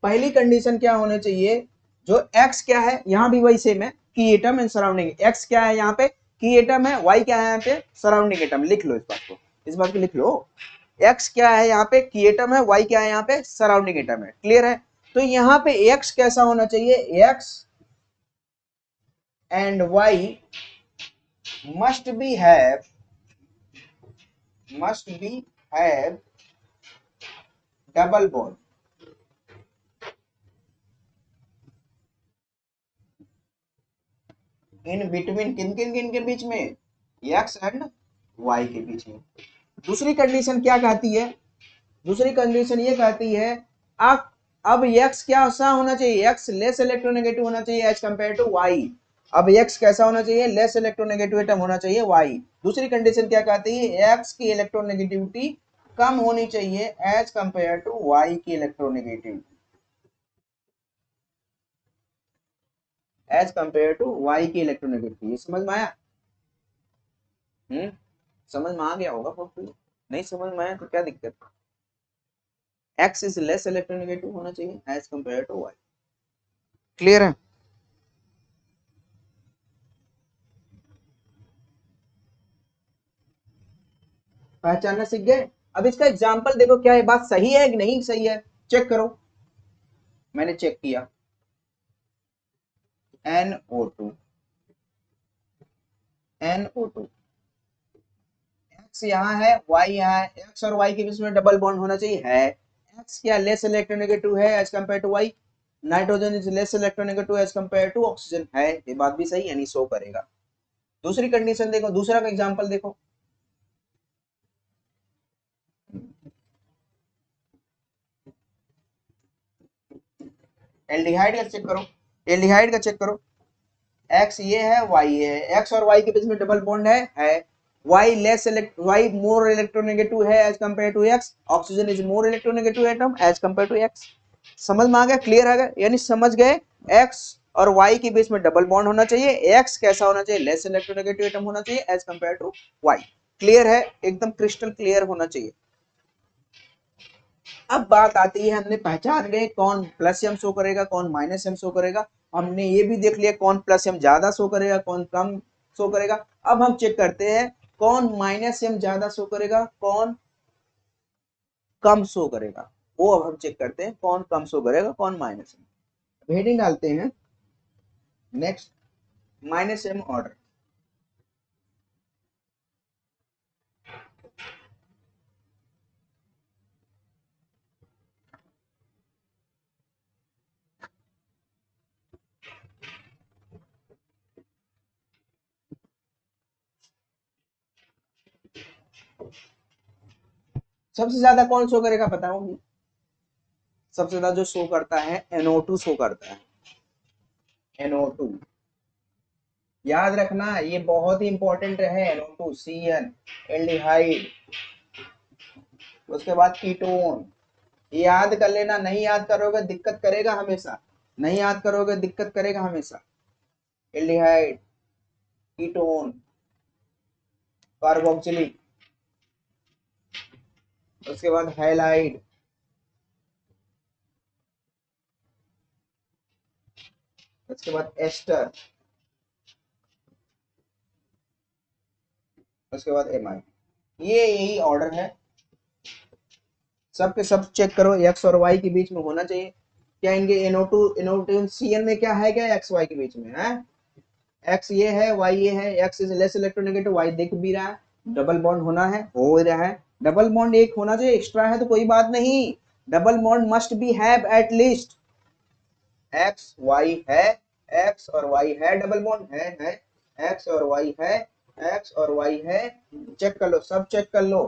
पहली कंडीशन क्या होनी चाहिए, जो x क्या है यहां भी वही सेम है, की एटम एंड सराउंडिंग। x क्या है यहाँ पे, की एटम है, y क्या है यहाँ पे, सराउंडिंग एटम। लिख लो इस बात को, इस बात को लिख लो, x क्या है यहाँ पे, की एटम है, y क्या है यहाँ पे, सराउंडिंग एटम है। क्लियर है, तो यहाँ पे x कैसा होना चाहिए, x and y must be have double bond, in between किन किन किन के बीच में, एक्स एंड वाई के बीच में। दूसरी कंडीशन क्या कहती है, दूसरी कंडीशन ये कहती है अब x क्या सा होना चाहिए, x लेस इलेक्ट्रोनेगेटिव होना चाहिए एज कंपेयर टू y। अब x कैसा होना चाहिए, लेस इलेक्ट्रोनेगेटिव एटम होना चाहिए y। दूसरी कंडीशन क्या कहती है, x की इलेक्ट्रोनेगेटिविटी कम होनी चाहिए एज कंपेयर टू y की electronegativity, as compared to y की इलेक्ट्रोनेगेटिविटी। ये समझ में आया? समझ में आ गया होगा सबको? नहीं समझ में आया तो क्या दिक्कत, x इज लेस इलेक्ट्रोनेगेटिव होना चाहिए as compared to y। Clear है? पहचानना सीख गए? अब इसका एग्जांपल देखो, क्या ये बात सही है कि नहीं सही है, चेक करो। मैंने चेक किया, NO2 NO2, x यहाँ है, y यहाँ है, x और y के बीच में डबल बॉन्ड होना चाहिए, है। x क्या लेस इलेक्ट्रोनेगेटिव है as compared to y, nitrogen is less electronegative as compared to oxygen, है। ये बात भी सही यानी शो करेगा। दूसरी कंडीशन देखो, दूसरा का एग्जांपल देखो, एल्डिहाइड का चेक करो, एल्डिहाइड का चेक करो, एक्स ये है, वाई ये है, एक्स और वाई के बीच में डबल बॉन्ड है। वाई वाई मोर इलेक्ट्रोनेगेटिव है as compared to X, oxygen is more electronegative atom as compared to X. समझ में आ गया? क्लियर आ गया? यानी समझ गए, एक्स और वाई के बीच में डबल बॉन्ड होना चाहिए, एक्स कैसा होना चाहिए, लेस इलेक्ट्रोनेगेटिव एटम होना चाहिए as compared to Y. Clear है? एकदम क्रिस्टल क्लियर होना चाहिए। अब बात आती है, हमने पहचान गए कौन प्लस एम शो करेगा, कौन माइनस एम शो करेगा, हमने ये भी देख लिया कौन प्लस एम ज्यादा शो करेगा, कौन कम शो करेगा। अब हम चेक करते हैं कौन माइनस एम ज्यादा शो करेगा, कौन कम शो करेगा। वो अब हम चेक करते हैं कौन कम शो करेगा, कौन माइनस एम। हेडिंग डालते हैं नेक्स्ट, माइनस एम ऑर्डर। सबसे ज्यादा कौन शो करेगा बताओ? सबसे ज्यादा जो शो करता है NO2 शो करता है, NO2। याद रखना ये बहुत ही इंपॉर्टेंट है, NO2 CN एल्डिहाइड, उसके बाद कीटोन। याद कर लेना, नहीं याद करोगे दिक्कत करेगा हमेशा, नहीं याद करोगे दिक्कत करेगा हमेशा। एल्डिहाइड, कीटोन, कार्बोक्सिलिक, उसके बाद हैलाइड, उसके बाद एस्टर, उसके बाद एमाइड। ये यही ऑर्डर है, सब के सब चेक करो, एक्स और वाई के बीच में होना चाहिए। क्या इनके NO2 CN में क्या है, क्या एक्स वाई के बीच में है, एक्स ये है, वाई ये है, X is less electronegative, Y दिख भी रहा है, डबल बॉन्ड होना है, हो रहा है। डबल बॉन्ड एक होना चाहिए, एक्स्ट्रा है तो कोई बात नहीं, double bond must be have at least. X Y है, एक्स और वाई है, डबल बॉन्ड है, एक्स और वाई है, एक्स और वाई है, चेक कर लो, सब चेक कर लो,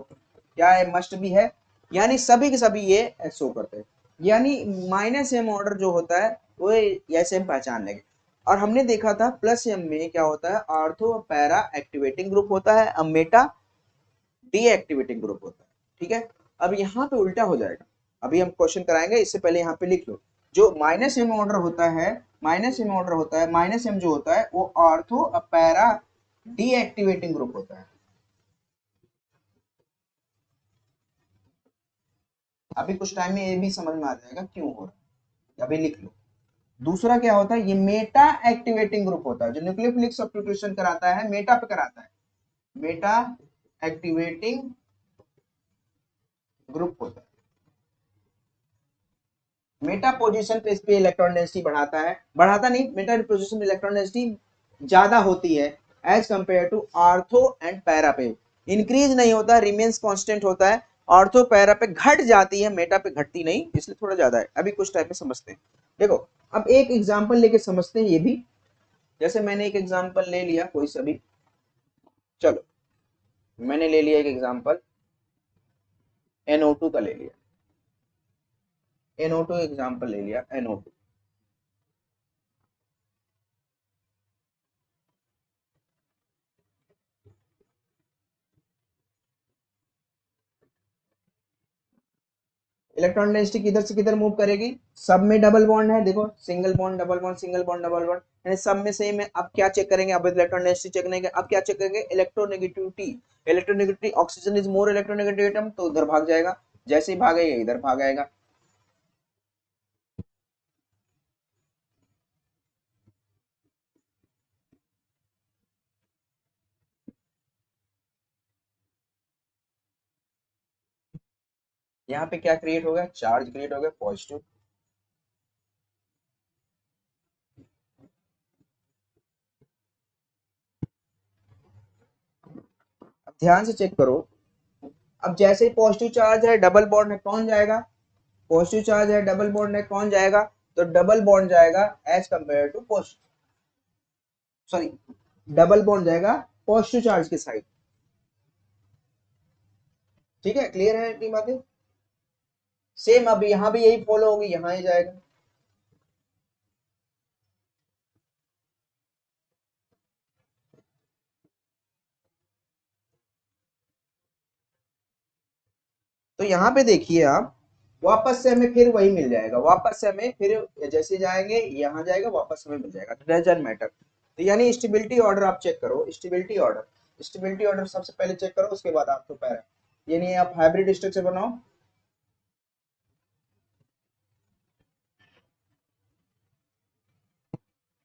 क्या है, मस्ट भी है। यानी सभी के सभी ये शो करते हैं। यानी माइनस एम ऑर्डर जो होता है वो ऐसे हम पहचान लेंगे। और हमने देखा था प्लस एम में क्या होता है, आर्थो पैरा एक्टिवेटिंग ग्रुप होता है, अब मेटा डीएक्टिवेटिंग ग्रुप होता है। ठीक है, अब यहाँ पे उल्टा हो जाएगा, अभी हम क्वेश्चन कराएंगे, इससे पहले यहाँ पे लिख लो, जो माइनस एम ऑर्डर होता है, माइनस एम ऑर्डर होता है, माइनस एम जो होता है वो आर्थो पैरा डीएक्टिवेटिंग ग्रुप होता है। अभी कुछ टाइम में ये भी समझ में आ जाएगा क्यों हो रहा है, अभी लिख लो। दूसरा क्या होता है, ये मेटा एक्टिवेटिंग ग्रुप होता है, जो न्यूक्लियोफिलिक सब्स्टिट्यूशन कराता है मेटा पे कराता है, मेटा एक्टिवेटिंग ग्रुप होता है। मेटा पोजीशन पे इस पे इलेक्ट्रॉन डेंसिटी बढ़ाता है, बढ़ाता नहीं, मेटा पोजीशन पे इलेक्ट्रॉन डेंसिटी ज्यादा होती है as compared to ortho and para पे, इंक्रीज नहीं होता, रिमेन्स कांस्टेंट होता है, आर्थो पैरा पे घट जाती है, मेटा पे घटती नहीं, इसलिए थोड़ा ज्यादा है। अभी कुछ टाइप में समझते हैं, देखो अब एक एग्जांपल लेके समझते हैं ये भी। जैसे मैंने एक एग्जांपल ले लिया कोई सा भी, चलो मैंने ले लिया एक एग्जांपल NO2 का ले लिया, NO2 एग्जांपल ले लिया, NO2। इलेक्ट्रॉन डेंसिटी किधर से किधर मूव करेगी, सब में डबल बॉन्ड है, देखो single bond double bond single bond double bond, यानी सब में सेम है। अब क्या चेक करेंगे, अब इलेक्ट्रॉन डेंसिटी चेक नहीं, अब क्या चेक करेंगे, electronegativity. Electronegativity, oxygen is more electronegative atom, तो उधर भाग जाएगा, जैसे ही भागेगा इधर भाग आएगा। यहाँ पे क्या क्रिएट हो गया, चार्ज क्रिएट हो गया पॉजिटिव। अब ध्यान से चेक करो, अब जैसे ही पॉजिटिव चार्ज है डबल बॉन्ड है, कौन जाएगा, पॉजिटिव चार्ज है डबल बॉन्ड है, कौन जाएगा, तो डबल बॉन्ड जाएगा as compared to positive, sorry double bond जाएगा पॉजिटिव चार्ज की साइड। ठीक है, क्लियर है इतनी बातें। सेम अब यहाँ भी यही फॉलो होगी, यहाँ ही जाएगा। तो यहाँ पे देखिए आप, वापस से हमें फिर वही मिल जाएगा, वापस से हमें फिर जैसे जाएंगे यहाँ जाएगा, वापस हमें मिल जाएगा, डजंट मैटर। तो यानी स्टेबिलिटी ऑर्डर आप चेक करो, स्टेबिलिटी ऑर्डर, स्टेबिलिटी ऑर्डर सबसे पहले चेक करो, उसके बाद आपको पैरा, यानी आप हाइब्रिड स्ट्रक्चर बनाओ।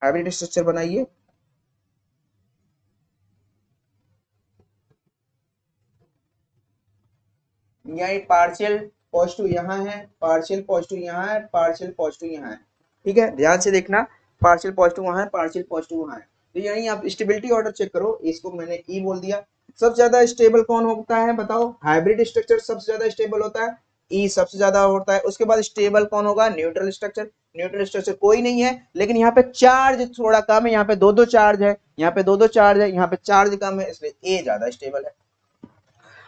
हाइब्रिड स्ट्रक्चर बनाइए, यहाँ पार्शियल पॉजिटिव यहाँ है, पार्शियल पॉजिटिव यहाँ है, पार्शियल पॉजिटिव यहाँ है। ठीक है, ध्यान से देखना, पार्शियल पॉजिटिव वहाँ है, पार्शियल पॉजिटिव वहाँ है। तो यही आप स्टेबिलिटी ऑर्डर चेक करो, इसको मैंने ई बोल दिया। सबसे ज्यादा स्टेबल कौन होता है बताओ, हाइब्रिड स्ट्रक्चर सबसे ज्यादा स्टेबल होता है, ई सबसे ज्यादा होता है। उसके बाद स्टेबल कौन होगा, न्यूट्रल स्ट्रक्चर, न्यूट्रल स्ट्रक्चर कोई नहीं है, लेकिन यहाँ पे चार्ज थोड़ा कम है, यहाँ पे दो दो चार्ज है, यहाँ पे दो दो चार्ज है, यहाँ पे चार्ज कम है, इसलिए ए ज्यादा स्टेबल है।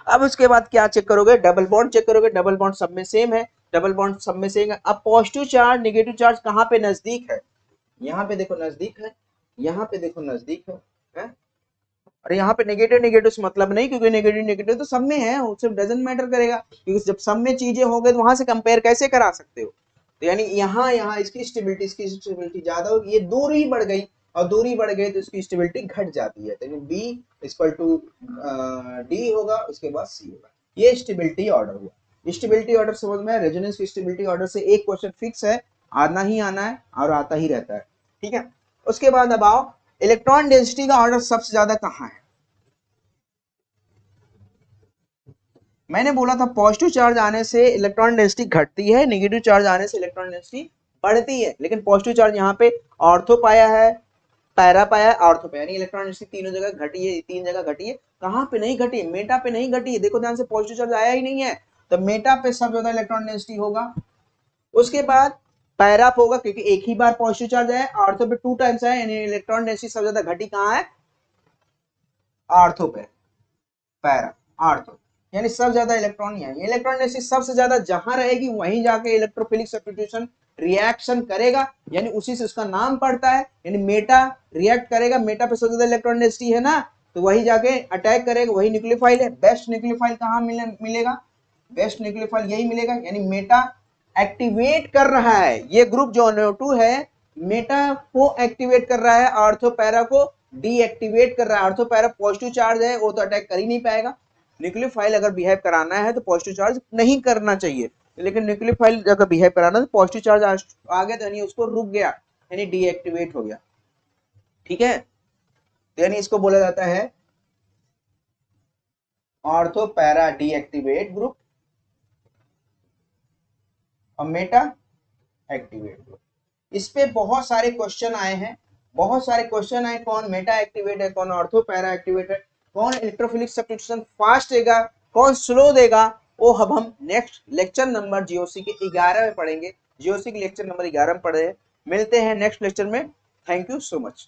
अब उसके बाद क्या चेक करोगे, डबल बॉन्ड चेक करोगे, डबल बॉन्ड सब में सेम है, डबल बॉन्ड सब में सेम है। अब पॉजिटिव चार्ज नेगेटिव चार्ज कहाँ पे नजदीक है, यहाँ पे देखो नजदीक है, यहाँ पे देखो नजदीक है? और यहाँ पे नेगेटिव नेगेटिव से मतलब नहीं, क्योंकि नेगेटिव नेगेटिव तो सब में है, उससे डजंट मैटर करेगा, क्योंकि जब सब में चीजें हो गए तो वहां से कंपेयर कैसे करा सकते हो। तो यानी यहाँ यहाँ इसकी स्टेबिलिटी ज्यादा होगी, ये दूरी बढ़ गई, और दूरी बढ़ गई तो इसकी स्टेबिलिटी घट जाती है, तो बी इक्वल टू डी होगा, उसके बाद सी होगा। ये स्टेबिलिटी ऑर्डर हुआ। स्टेबिलिटी ऑर्डर समझ में, रेजोनेंस की स्टेबिलिटी ऑर्डर से एक क्वेश्चन फिक्स है, आना ही आना है और आता ही रहता है। ठीक है, उसके बाद अब आओ, इलेक्ट्रॉन डेंसिटी का ऑर्डर सबसे ज्यादा कहाँ है। मैंने बोला था पॉजिटिव चार्ज आने से इलेक्ट्रॉन डेंसिटी घटती है, नेगेटिव चार्ज आने से इलेक्ट्रॉन डेंसिटी बढ़ती है, लेकिन पॉजिटिव चार्ज यहाँ पे ऑर्थो पाया है, पैरा पाया है, ऑर्थो पाया, यानी इलेक्ट्रॉन डेंसिटी तीनों जगह घटी है, तीन जगह घटी है। कहाँ पे नहीं घटी, मेटा पे नहीं घटी है, देखो ध्यान से, पॉजिटिव चार्ज आया ही नहीं है, तो मेटा पे सब ज्यादा इलेक्ट्रॉन डेंसिटी होगा। उसके बाद पैरा पे होगा, क्योंकि एक ही बार पॉजिटिव चार्ज है, ऑर्थो पे 2 टाइम्स है, यानी इलेक्ट्रॉन डेंसिटी सबसे ज्यादा घटी कहाँ है, ऑर्थो पे, पैरा, ऑर्थो, यानी सबसे ज्यादा इलेक्ट्रॉन है। इलेक्ट्रॉन डेंसिटी सबसे ज्यादा जहां रहेगी वहीं जाके इलेक्ट्रोफिलिक सब्स्टिट्यूशन रिएक्शन करेगा, यानी उसी से उसका नाम पड़ता है, यानी मेटा रिएक्ट करेगा, मेटा पे सबसे ज्यादा इलेक्ट्रॉन डेंसिटी है ना, तो वही जाके अटैक करेगा, वही न्यूक्लियोफाइल है। बेस्ट न्यूक्लियोफाइल कहाँ मिलेगा, बेस्ट न्यूक्लियोफाइल यही मिलेगा, यानी मेटा एक्टिवेट कर रहा है, ये ग्रुप जो NO2 है मेटा को एक्टिवेट कर रहा है, ऑर्थो पैरा को डीएक्टिवेट कर रहा है। ऑर्थो पैरा पॉजिटिव चार्ज है, वो तो अटैक कर ही नहीं पाएगा, न्यूक्लियोफाइल अगर बिहेव कराना है तो पॉजिटिव चार्ज नहीं करना चाहिए, लेकिन न्यूक्लियोफाइल अगर बिहेव कराना तो पॉजिटिव चार्ज आ गया, तो यानी उसको रुक गया, यानी डीएक्टिवेट हो गया। ठीक है, तो यानी इसको बोला जाता है ऑर्थो पैरा डीएक्टिवेट ग्रुप और मेटा एक्टिवेट ग्रुप। इस पे बहुत सारे क्वेश्चन आए हैं, बहुत सारे क्वेश्चन आए, कौन मेटा एक्टिवेट है, कौन ऑर्थो पैरा एक्टिवेट है, कौन इलेक्ट्रोफिलिक सब्स्टिट्यूशन फास्ट देगा, कौन स्लो देगा, वो अब हम नेक्स्ट लेक्चर नंबर जीओसी के 11 में पढ़ेंगे। जीओसी के लेक्चर नंबर 11 में पढ़े, मिलते हैं नेक्स्ट लेक्चर में। Thank you so much.